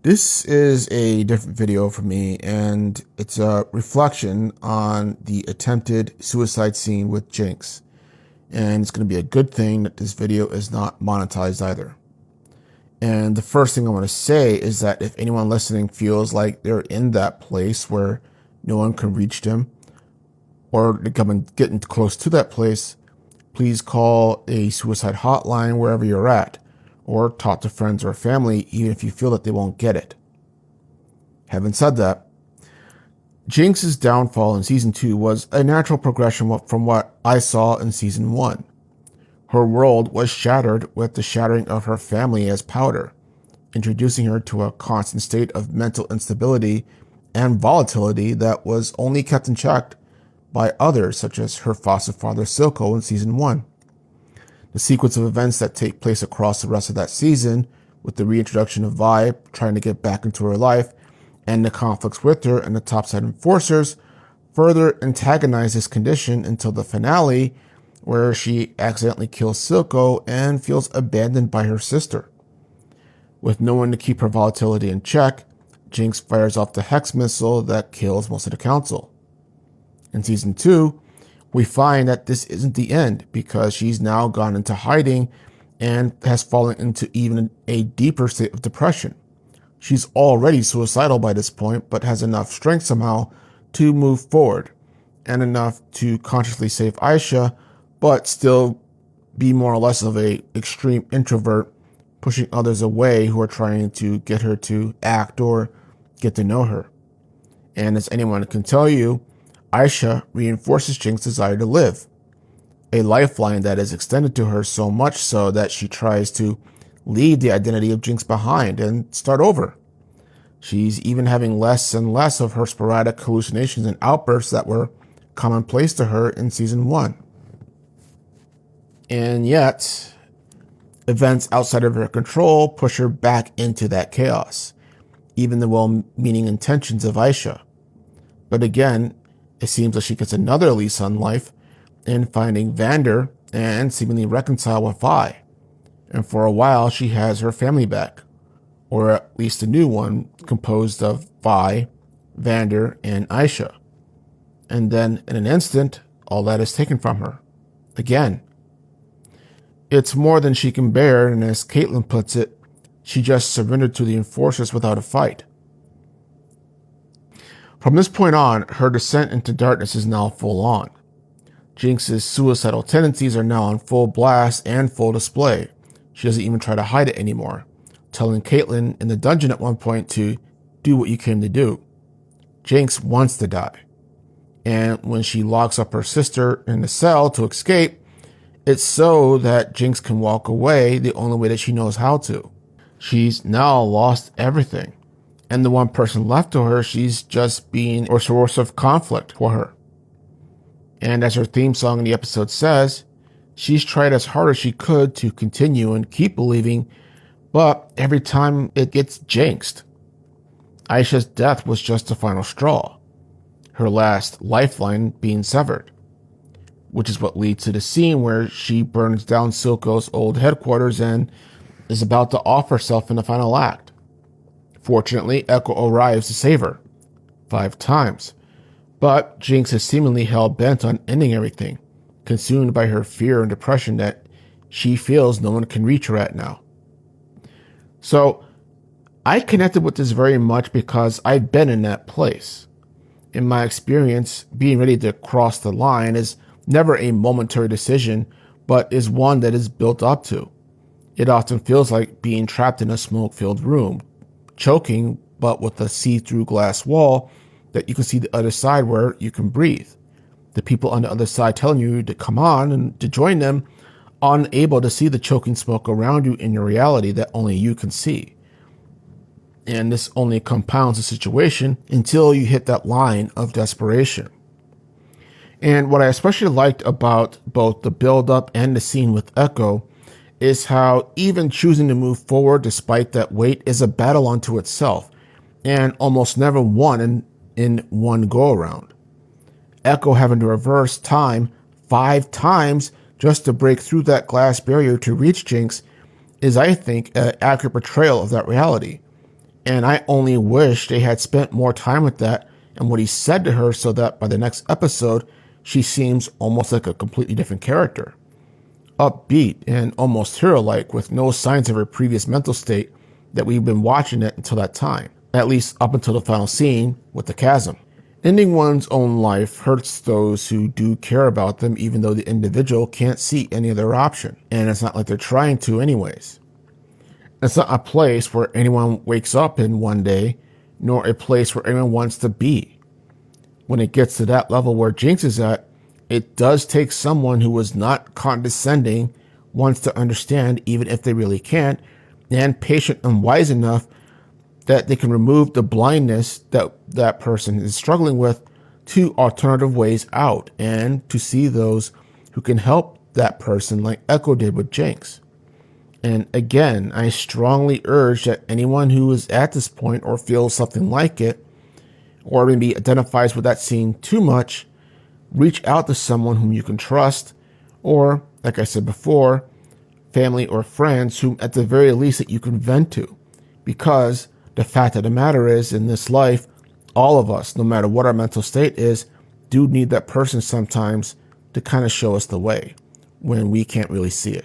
This is a different video for me, and it's a reflection on the attempted suicide scene with Jinx. And it's going to be a good thing that this video is not monetized either. And the first thing I want to say is that if anyone listening feels like they're in that place where no one can reach them, or getting close to that place, please call a suicide hotline wherever you're at, or talk to friends or family, even if you feel that they won't get it. Having said that, Jinx's downfall in Season 2 was a natural progression from what I saw in Season 1. Her world was shattered with the shattering of her family as powder, introducing her to a constant state of mental instability and volatility that was only kept in check by others, such as her foster father Silco in Season 1. The sequence of events that take place across the rest of that season, with the reintroduction of Vi trying to get back into her life, and the conflicts with her and the topside enforcers, further antagonize this condition until the finale, where she accidentally kills Silco and feels abandoned by her sister. With no one to keep her volatility in check, Jinx fires off the Hex missile that kills most of the council. In Season 2, we find that this isn't the end, because she's now gone into hiding and has fallen into even a deeper state of depression. She's already suicidal by this point, but has enough strength somehow to move forward, and enough to consciously save Aisha, but still be more or less of a extreme introvert, pushing others away who are trying to get her to act or get to know her. And as anyone can tell you, Aisha reinforces Jinx's desire to live, a lifeline that is extended to her so much so that she tries to leave the identity of Jinx behind and start over. She's even having less and less of her sporadic hallucinations and outbursts that were commonplace to her in Season 1. And yet, events outside of her control push her back into that chaos, even the well-meaning intentions of Aisha. But again, it seems like she gets another lease on life in finding Vander and seemingly reconcile with Vi. And for a while, she has her family back, or at least a new one composed of Vi, Vander, and Aisha. And then, in an instant, all that is taken from her. Again. It's more than she can bear, and as Caitlyn puts it, she just surrendered to the enforcers without a fight. From this point on, her descent into darkness is now full on. Jinx's suicidal tendencies are now on full blast and full display. She doesn't even try to hide it anymore, telling Caitlyn in the dungeon at one point to do what you came to do. Jinx wants to die. And when she locks up her sister in the cell to escape, it's so that Jinx can walk away the only way that she knows how to. She's now lost everything. And the one person left to her, she's just being a source of conflict for her. And as her theme song in the episode says, she's tried as hard as she could to continue and keep believing, but every time it gets jinxed. Aisha's death was just the final straw, her last lifeline being severed, which is what leads to the scene where she burns down Silco's old headquarters and is about to off herself in the final act. Fortunately, Echo arrives to save her 5 times, but Jinx is seemingly hell-bent on ending everything, consumed by her fear and depression that she feels no one can reach her at now. So, I connected with this very much because I've been in that place. In my experience, being ready to cross the line is never a momentary decision, but is one that is built up to. It often feels like being trapped in a smoke-filled room, choking, but with a see-through glass wall that you can see the other side where you can breathe. The people on the other side telling you to come on and to join them, unable to see the choking smoke around you in your reality that only you can see. And this only compounds the situation until you hit that line of desperation. And what I especially liked about both the build-up and the scene with Echo is how even choosing to move forward despite that weight is a battle unto itself, and almost never won in one go-around. Echo having to reverse time 5 times just to break through that glass barrier to reach Jinx is, I think, an accurate portrayal of that reality. And I only wish they had spent more time with that and what he said to her, so that by the next episode, she seems almost like a completely different character. Upbeat and almost hero-like, with no signs of her previous mental state that we've been watching it until that time, at least up until the final scene with the chasm. Ending one's own life hurts those who do care about them, even though the individual can't see any other option, and it's not like they're trying to anyways. It's not a place where anyone wakes up in one day, nor a place where anyone wants to be. When it gets to that level where Jinx is at, it does take someone who is not condescending, wants to understand even if they really can't, and patient and wise enough that they can remove the blindness that that person is struggling with to alternative ways out, and to see those who can help that person, like Echo did with Jinx. And again, I strongly urge that anyone who is at this point or feels something like it, or maybe identifies with that scene too much, reach out to someone whom you can trust, or, like I said before, family or friends whom at the very least that you can vent to. Because the fact of the matter is, in this life, all of us, no matter what our mental state is, do need that person sometimes to kind of show us the way when we can't really see it.